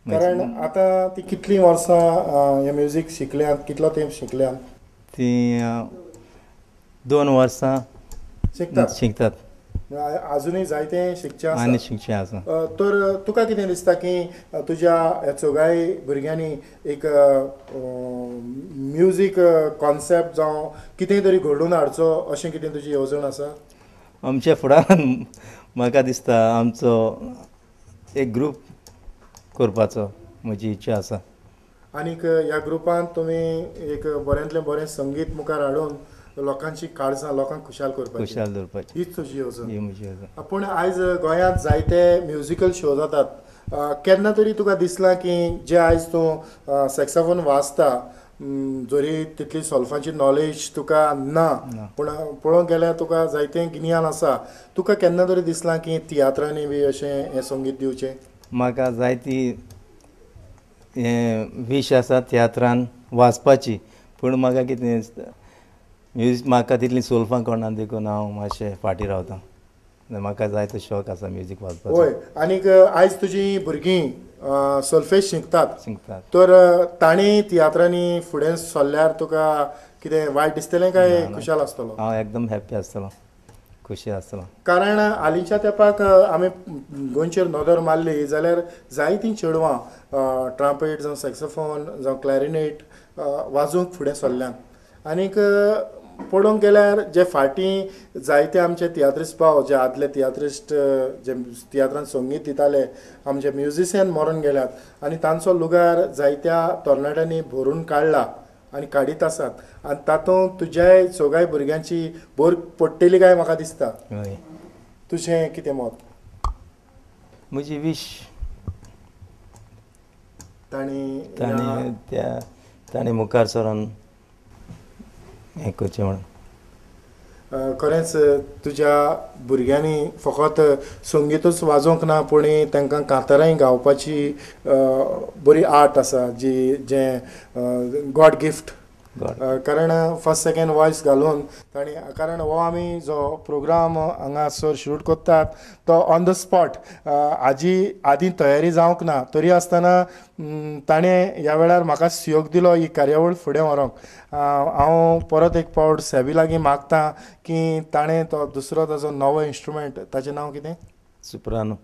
कारण आता ती कितली वर्सां हे म्युझिक शिकल्यात, कितलो तेंप शिकल्यात? ती 2 वर्सां शिकतात. अजूनय जायते शिकचे आसा आनी शिकचे आसा. तर तुका कितें दिसता की तुज्या ह्या चौगाय भुरग्यांनी एक म्युझिक कॉन्सेप्ट जावं कितेंय तरी घडोवन हाडचो अशें कितें तुजी येवजण आसा? आमच्या फुडारान म्हाका दिसता आमचो एक ग्रूप करपाचो म्हजी इच्छा आसा. आनीक ह्या ग्रुपान तुमी एक बऱ्यांतलें बरें संगीत मुखार हाडून लोकांची काळजां लोकांक खुशाल करपाची, खुशाल दवरपाची हीच तुजी येवजण. पूण आयज गोंयांत जायते म्युझिकल शो जातात. केन्ना तरी तुका दिसलां की जे आयज तूं सॅक्सोफोन वाजता, जरी तितली सॉल्फाची नॉलेज तुका ना, पूण पळोवंक गेल्यार तुका जायतें गिन्यान आसा, तुका केन्ना तरी दिसलां की तियात्रांनी बी अशें हें संगीत दिवचें? म्हाका जायती हें वीश आसा तियात्रान वाचपाची, पूण म्हाका कितें दिसता म्युजीक म्हाका तितली सोल्फां कळना देखून हांव मातशें फाटीं रावतां. म्हाका जायतो शौक आसा म्युजीक वाजपाचो. हय, आनीक आयज तुजीं भुरगीं सोल्फेज शिकतात, तर तांणी तियात्रांनी फुडें सरल्यार तुका कितें वायट दिसतलें काय खुशाल आसतलो? हांव एकदम हॅप्पी आसतलो, खुशी आसतलो. कारण हालींच्या तेंपाक आमी गोंयचेर नदर मारली जाल्यार जायतीं चेडवां ट्रम्पेट जावं सॅक्सोफोन जावं क्लॅरिनेट वाजोवंक फुडें सरल्यात. आनीक पळोवंक गेल्यार जे फाटीं जायते आमचे तियात्रिस्ट भाव, जे आदले तियात्रिस्ट जे तियात्रांत संगीत दिताले, आमचे म्युझिशियन मरून गेल्यात, आनी तांचो लुगार जायत्या तरणाट्यांनी भरून काडला आनी काडीत आसात. आनी तातूंत तुज्याय चौगाय भुरग्यांची भर पडटली काय म्हाका दिसता. तुजें कितें मत? म्हजी वीश तांणी मुखार सरोन हें करचें म्हणून. खरेंच तुज्या भुरग्यांनी फकत संगीतूच वाजोवंक ना, पूण तांकां कांतारांय गावपाची बरी आर्ट आसा, जी जें गॉड गिफ्ट. कारण फर्स्ट सेकंड वॉयस घालून तांणी, कारण हो आमी जो प्रोग्राम हांगासर शूट करतात तो ऑन द स्पॉट, आदीं तयारी जावंक ना, तरी आसतना ताणें ह्या वेळार म्हाका योग दिलो ही कार्यावळ फुडें व्हरूंक. हांव परत एक फावट सॅबी लागीं मागतां की ताणें तो दुसरो ताजो नवो इंस्ट्रुमेंट, ताचें नांव कितें? सुप्रानो.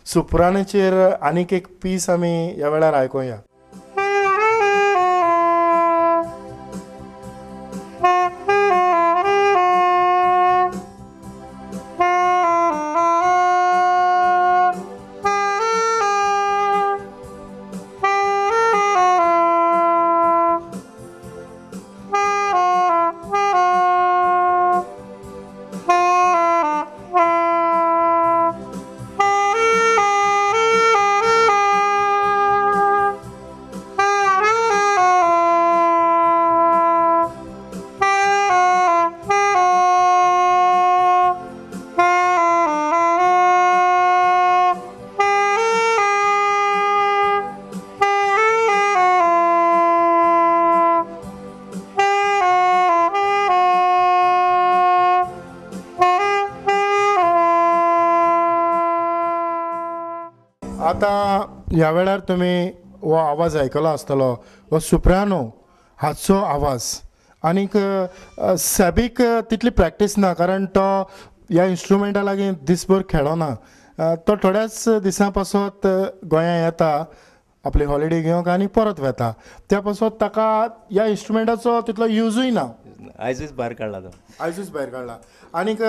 सुप्रानोचेर आनीक एक पीस आमी ह्या वेळार आयकुया. आतां ह्या वेळार तुमी हो आवाज आयकलो आसतलो, हो सुप्रानो हाचो आवाज. आनीक सॅबीक तितली प्रॅक्टीस ना, कारण तो ह्या इंस्ट्रुमेंटा लागीं दिसभर खेळना. तो थोड्याच दिसां पासत गोंयां येता आपली हॉलिडे घेवंक आनी परत वता. त्या पासत ताका ह्या इंस्ट्रुमेंटाचो तितलो यूजूय ना. आयजूच भायर काडला. आनीक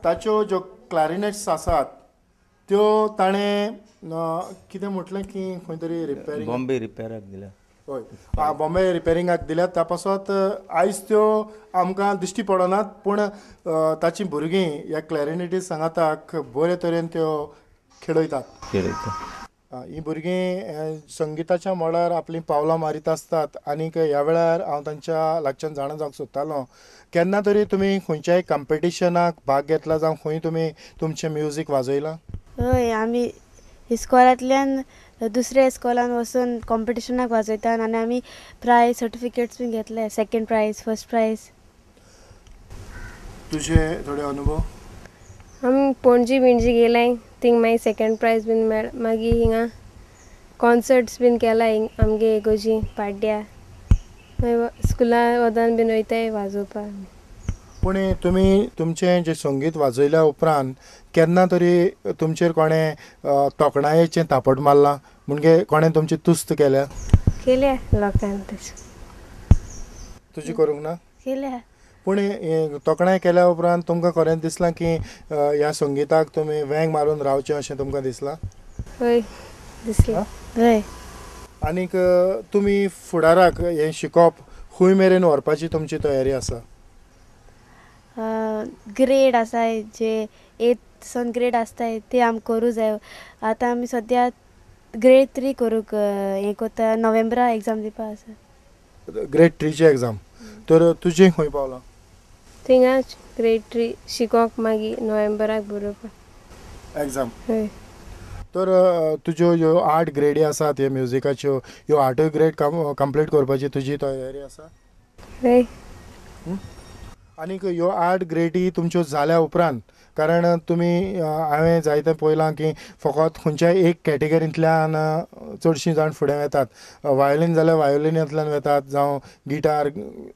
ताच्यो ज्यो क्लॅरिनेट्स आसात त्यो ताणें कितें म्हटलें की खंय तरी रिपेरींग, बॉम्बे रिपेराक दिल्या. हय, बॉम्बे रिपेरिंगाक दिल्यात. त्या पासत आयज त्यो आमकां दिश्टी पडनात, पूण ताची भुरगीं ह्या क्लॅरिनेटीस्ट सांगाताक बरे तरेन त्यो खेळयतात. हीं भुरगीं संगिताच्या मळार आपलीं पावलां मारीत आसतात. आनीक ह्या वेळार हांव तांच्या लागच्यान जाणा जावंक सोदतालों, केन्ना तरी तुमी खंयच्याय कॉम्पिटिशनाक भाग घेतला जावं खंय तुमी तुमचें म्युजीक वाजयलां? हय, आमी इस्कॉलांतल्यान दुसऱ्या इस्कॉलान वचून कॉम्पिटिशनाक वाजयतात आनी आमी प्रायज सर्टिफिकेट्स बीन घेतले, सेकंड प्रायज, फर्स्ट प्रायज. तुजे थोडे अनुभव? आमी पणजी बिणजी गेले, थिंग मागीर सेकंड प्रायज बीन मेळ. मागीर हिंगा कॉन्सर्ट्स बीन केला आमगे इगोजी पाड्ड्या स्कुला वदान बीन वयताय वाजोवपाक. पूण तुमी तुमचें जें संगीत वाजयल्या उपरांत केन्ना तरी तुमचेर कोणें तोखणायेचें तापट मारलां म्हणजे कोणें तुमची तुस्त केल्या? केल्या लोकांनी तशें. तुजी करूंक ना? केल्या. पूण तोखणाय केल्या उपरांत तुमकां खरेंच दिसलां की ह्या संगिताक तुमी वेंग मारून रावचें अशें तुमकां दिसलां? हय दिसलें. हय. आनीक तुमी फुडाराक हें शिकप खूंय मेरेन व्हरपाची तुमची तयारी आसा? ग्रेड आसाय जे 8th सन ग्रेड आसताय ते आमी करूं जाय. आतां आमी सद्या ग्रेड 3 करूंक हें कोत्ता, नोव्हेंबरा एग्जाम दिवपा आसा. ग्रेड 3ची एग्जाम. तर तुजें खंय पावलां? थिंगाच ग्रेड 3 शिकोक मागीर नोव्हेंबराक बरोवपा एग्जाम. हय. तर तुज्यो ह्यो 8 ग्रेडी आसात ह्यो म्युजिकाच्यो, ह्यो 8 ग्रेड कंप्लीट करपाची तुजी तयारी आसा? हय. आनीक ह्यो 8 ग्रेडी तुमच्यो जाल्या उपरांत, कारण तुमी हांवें जायतें पळयलां की फकत खंयच्याय एक कॅटेगरींतल्यान चडशीं जाण फुडें वेतात. वायोलीन जाल्यार वायोलिनांतल्यान वेतात, जावं गिटार,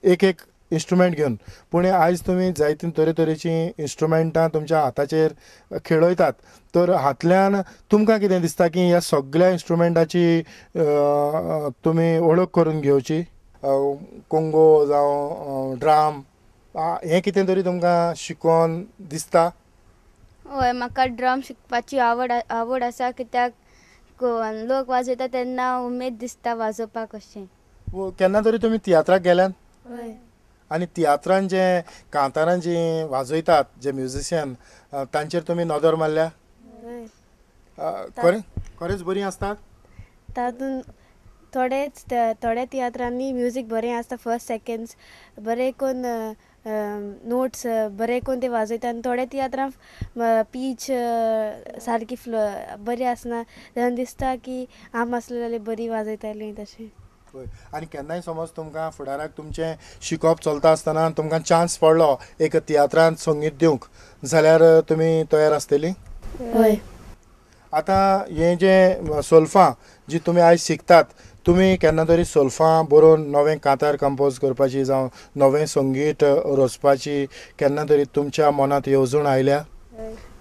एक एक इंस्ट्रुमेंट घेवन. पूण आयज तुमी जायतीं तरेतरेचीं इंस्ट्रुमेंटां तुमच्या हाताचेर खेळयतात. तर हातल्यान तुमकां कितें दिसता की ह्या सगळ्या इंस्ट्रुमेंटाची तुमी वळख करून घेवची? कोंगो जावं ड्राम, हें कितें तरी तुमकां शिकोवन दिसता? हय, म्हाका ड्रम शिकपाची आवड आसा, कित्याक लोक वाजयता तेन्ना उमेद दिसता वाजोवपाक अशें. केन्ना तरी तुमी तियात्राक गेल्यात? हय. आनी तियात्रान जे कांतारां जीं वाजयतात जे म्युजिशियन, तांचेर तुमी नदर मारल्या? हय. खरेंच बरीं आसतात? तातूंत थोड्या तियात्रांनी म्युजीक बरें आसता, फर्स्ट सेकंड्स बरें करून नोट्स बरें करून ते वाजयता. आनी थोड्या तियात्रां पीच सारकी बरी आसना, तेन्ना दिसता की आमी आसलें जाल्यार बरी वाजयतालीं तशें. आनी केन्नाय समज तुमकां फुडाराक तुमचें शिकप चलता आसतना तुमकां चान्स पडलो एक तियात्रांत संगीत दिवंक, जाल्यार तुमी तयार आसतलीं? हय. आतां हें जें सोल्फां जी तुमी आयज शिकतात, तुमी केन्ना तरी सोल्फां बरोवन नवें कांतार कंपोज करपाची जावं नवें संगीत रचपाची केन्ना तरी तुमच्या मनांत येवजण आयल्या?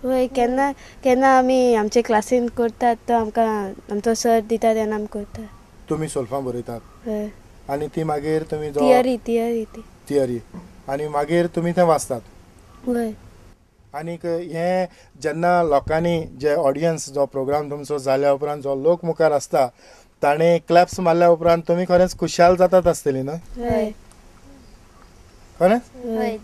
हय. केन्ना केन्ना आमी आमचे क्लासीन करतात, तो आमकां आमचो सर दिता तेन्ना आमी करता. तुमी सोल्फां बरयतात? हय. आनी ती मागीर तुमी जो थियरी आनी मागीर तुमी तें वाचतात? हय. आनीक हें जेन्ना लोकांनी जे ऑडियन्स जो प्रोग्राम तुमचो जाल्या उपरांत जो लोक मुखार आसता ताणें क्लॅप्स मारल्या उपरांत तुमी खरेंच खुशाल जातात आसतलीं न्हय? हय. खरेंच? हय,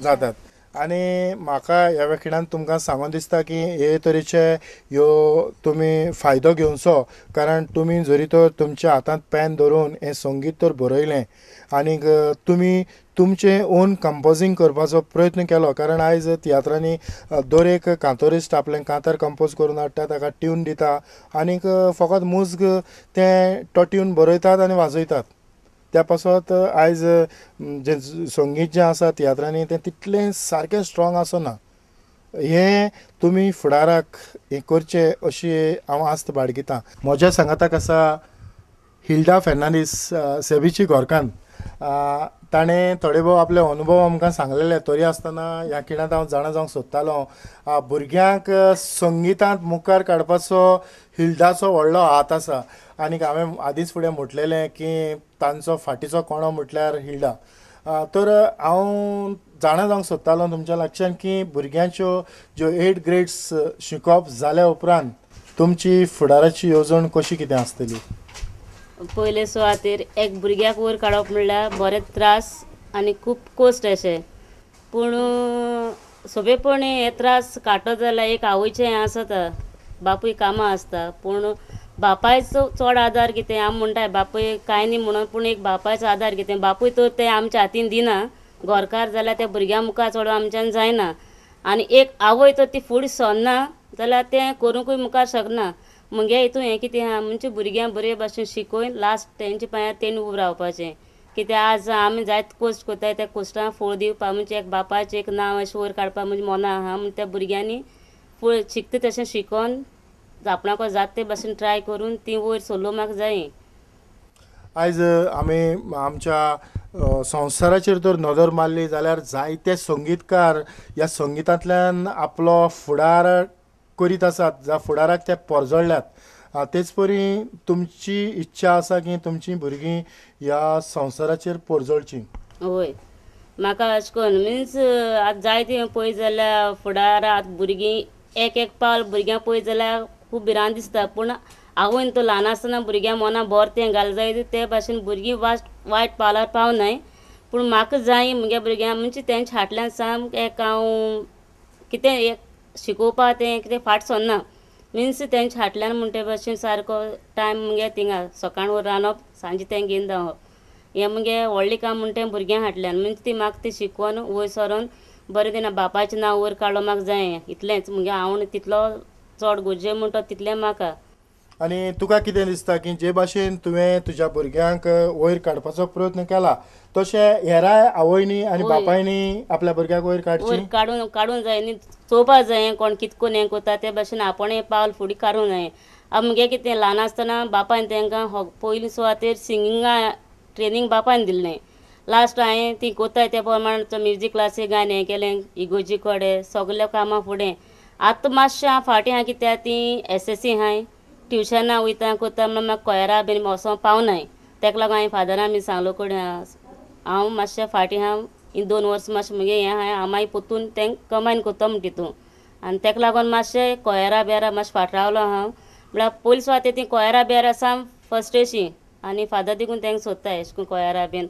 जातात. आनी म्हाका ह्या वेळार तुमकां सांगून दिसता की हे तरेचे ह्यो तुमी फायदो घेवचो, कारण तुमी जरी तर तुमच्या हातांत पेन धरून हें संगीत तर बरयलें आनीक तुमी तुमचें ओन कंपोजींग करपाचो प्रयत्न केलो, कारण आयज तियात्रांनी दर एक कांतोरिस्ट आपलें कांतार कंपोज करून हाडटा, ताका ट्यून दिता आनीक फकत मुजग तें तो ट्यून बरयतात आनी वाजयतात. त्या पासत आयज जें संगीत जें आसा तियात्रांनी तें तितलें सारकें स्ट्रॉंग आसना. हें तुमी फुडाराक हें करचें अशी हांव आस्त बाळगितां. म्हज्या सांगाताक आसा हिल्डा फेर्नांडीस, सेबीची घोरकान्न. ताणें थोडे भोव आपले अनुभव आमकां सांगलेले. तरी आसतना ह्या खिणांत हांव जाणा जावंक सोदतालो, भुरग्यांक संगितांत मुखार काडपाचो हिल्डाचो व्हडलो हात आसा. आनीक हांवें आदींच फुडें म्हटलेलें की तांचो फाटीचो कोणो म्हटल्यार हिल्डा. तर हांव जाणा जावंक सोदतालो तुमच्या लागच्यान की भुरग्यांच्यो ज्यो 8 ग्रेड्स शिकप जाल्या उपरांत तुमची फुडाराची येवजण कशी कितें आसतली? पयले सुवातेर एक भुरग्याक वयर काडप म्हणल्यार बरे त्रास आनी खूब कोस्ट अशें. पूण सोंपेपणी हे त्रास काडटो जाल्यार एक आवयचें हें आसता, बापूय कामां आसता. पूण बापायचो चड आदार कितें, आमी म्हणटाय बापूय कांय न्ही म्हणून, पूण एक बापायचो आदार कितें, बापूय तर तें आमच्या हातीन दिना. घरकार जाल्यार त्या भुरग्यां मुखार चड आमच्यान जायना. आनी एक आवय तर ती फुडें सरना जाल्यार तें करूंकूय मुखार शकना. मुगे हितून हें कितें आहा, म्हणजे भुरग्यांक बरे भाशेन शिकोवन लास्ट तेंच्या पांयार तेणी उबें रावपाचें. कित्याक आज आमी जायत कोस्ट कोत्ताय, त्या कोस्टांक फळ दिवपा म्हणजे एक बापाचें एक नांव अशें वयर काडपा म्हणजे मना आहा. म्हणजे त्या भुरग्यांनी फुडें शिकता तशें शिकोवन आपणाको जात ते भाशेन ट्राय करून ती वयर सरलोवंक जाय. आयज आमी आमच्या संवसाराचेर जर नदर मारली जाल्यार जायते संगीतकार ह्या संगितांतल्यान आपलो फुडार करीत आसात, ज्या फुडाराक ते पोरजोळ्ळ्यात. तेच परी तुमची इच्छा आसा की तुमची भुरगीं ह्या संवसाराचेर पोरजोळची? वय म्हाका अशें करून मिन्स आतां जायती पळयत जाल्यार फुडार आतां भुरगीं एक एक पावल भुरग्यां पळयत जाल्यार खूब भिरांत दिसता. पूण आवयन तो ल्हान आसतना भुरग्यां मना बरें तें घाल जाय ते भाशेन भुरगीं वायट पावलार पावनाय. पूण म्हाका जाय म्हगे भुरग्यां म्हणजे तेंच्या फाटल्यान सामकें एक हांव कितें एक शिकोवपा तें कितें फाट सरना. मिन्स तेंच्या फाटल्यान म्हणटे भाशेन सारको टायम म्हगे थिंगा सकाळ वर रांदप सांजे तें घेवन धांवप हें म्हगे व्हडलें काम म्हणटा भुरग्यां फाटल्यान. म्हणजे ती म्हाका ती शिकोवन वयर सरोन बरें दिना बापायचें नांव वयर काडूं म्हाका जाय. इतलेंच म्हगे हांव तितलो चड गरजे म्हणटा तितलें म्हाका. आनी तुका कितें दिसता की जे भाशेन तुवें तुज्या भुरग्यांक वयर काडपाचो प्रयत्न केला तशें हेराय आवयनी आनी बापायनी आपल्या भुरग्याक वयर काडची? वयर काडूंक जाय न्ही, चोवपा जाय कोण कितें करून हें करता ते भाशेन आपण पावल फुडें काडूंक जाय. म्हगे कितें ल्हान आसतना बापायन तांकां पयलीं सुवातेर सिंगिंगा ट्रेनींग बापायन दिल्लें. लास्ट हांवें ती कोत्ताय त्या प्रमाण म्युजीक क्लासीक गायन हें केलें इगोर्जी कडेन सगल्या कामां फुडें. आतां मातशें हांव फाटीं आहा कित्याक ती SSC हाय ट्युशनां वयता कोत्ता म्हणून म्हाका कोयरा बीन वचोंक पावनाय. ताका लागून हांवें फादरान बी सांगलो कडेन हांव मातशें फाटीं हांव 2 वर्सां मातशें म्हगे हें आहाय हांव मागीर पोत्तून तें कमायन कोत्ता म्हण तितून. आनी ताका लागून मातशें कोयरा बियरा मातशें फाट रावलो हांव. म्हळ्यार पयलीं सुवातेर ती कोयरा बियरा साम फर्स्ट अशी आनी फादर देखून तांकां सोदताय अशें करून कोयरा बीन.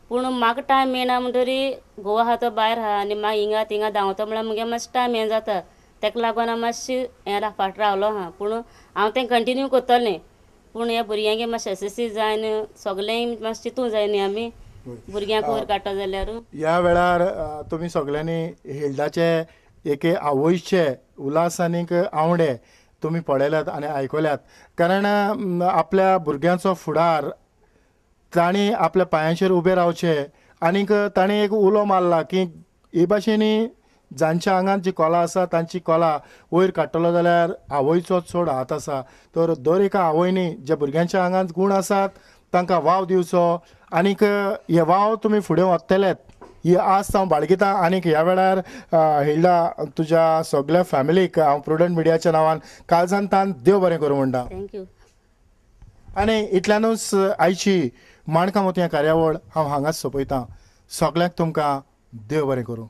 पूण म्हाका टायम मेळना म्हणटरी घोव आहा तो भायर आहा आनी मागीर हिंगा थिंगा धांवता म्हळ्यार म्हगे मातशें टायम हें जाता. ताका लागून हांव मातशें हें फाट रावलो आहा. पूण हांव तें कंटिन्यू कोत्तलें. पूण ह्या भुरग्यांगे मातशें SSC जायन सगळें मातशें चिंतूंक जाय न्ही आमी भुरग्यांक वयर काडटा जाल्यार. ह्या वेळार तुमी सगळ्यांनी हिल्डाचे एके आवयचे उल्हास आनीक आवडे तुमी पळयल्यात आनी आयकल्यात. कारण आपल्या भुरग्यांचो फुडार तांणी आपल्या पांयांचेर उबे रावचे आनीक तांणी एक उलो मारला की हे भाशेनी जांच्या आंगांत जी कला आसा तांची कला वयर काडटलो जाल्यार आवयचो चड हात आसा. तर दर एका आवयनी जे भुरग्यांच्या आंगांत गूण आसात तांकां वाव दिवचो आनीक हे वाव तुमी फुडें व्हरतलेत ही आस्त हांव बाळगितां. आनीक ह्या वेळार हिल्डा तुज्या सगळ्या फॅमिलीक हांव प्रुडंट मिडियाच्या नांवान काळजांतान देव बरें करूं म्हणटा. थँक्यू. आनी इतल्यानूच आयची माणकां मोतयां कार्यावळ हांव हांगाच सोंपयतां. सगळ्यांक तुमकां देव बरें करूं.